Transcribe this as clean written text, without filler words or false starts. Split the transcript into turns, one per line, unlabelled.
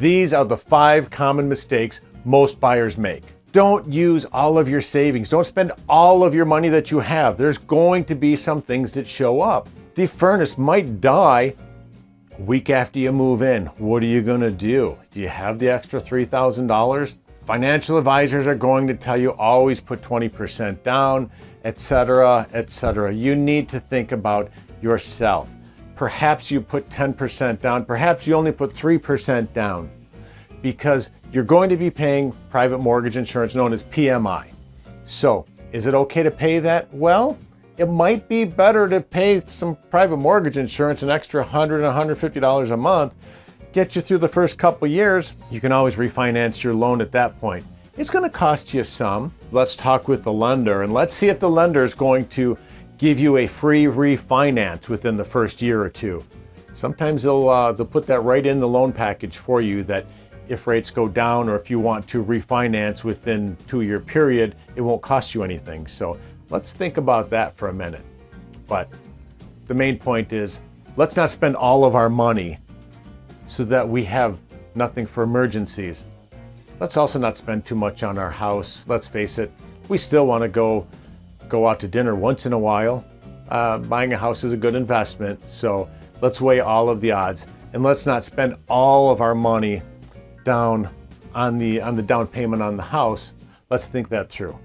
These are the 5 common mistakes most buyers make. Don't use all of your savings. Don't spend all of your money that you have. There's going to be some things that show up. The furnace might die a week after you move in. What are you going to do? Do you have the extra $3,000? Financial advisors are going to tell you always put 20% down, etc., etc. You need to think about yourself. Perhaps you put 10% down. Perhaps you only put 3% down, because you're going to be paying private mortgage insurance known as PMI. So is it okay to pay that? Well, it might be better to pay some private mortgage insurance, an extra $100 and $150 a month, get you through the first couple years. You can always refinance your loan at that point. It's going to cost you some. Let's talk with the lender and let's see if the lender is going to give you a free refinance within the first year or two. Sometimes they'll put that right in the loan package for you, that if rates go down or if you want to refinance within a 2-year period, it won't cost you anything. So let's think about that for a minute. But the main point is, let's not spend all of our money so that we have nothing for emergencies. Let's also not spend too much on our house. Let's face it, we still want to go out to dinner once in a while. Buying a house is a good investment, so let's weigh all of the odds, and let's not spend all of our money down on the down payment on the house. Let's think that through.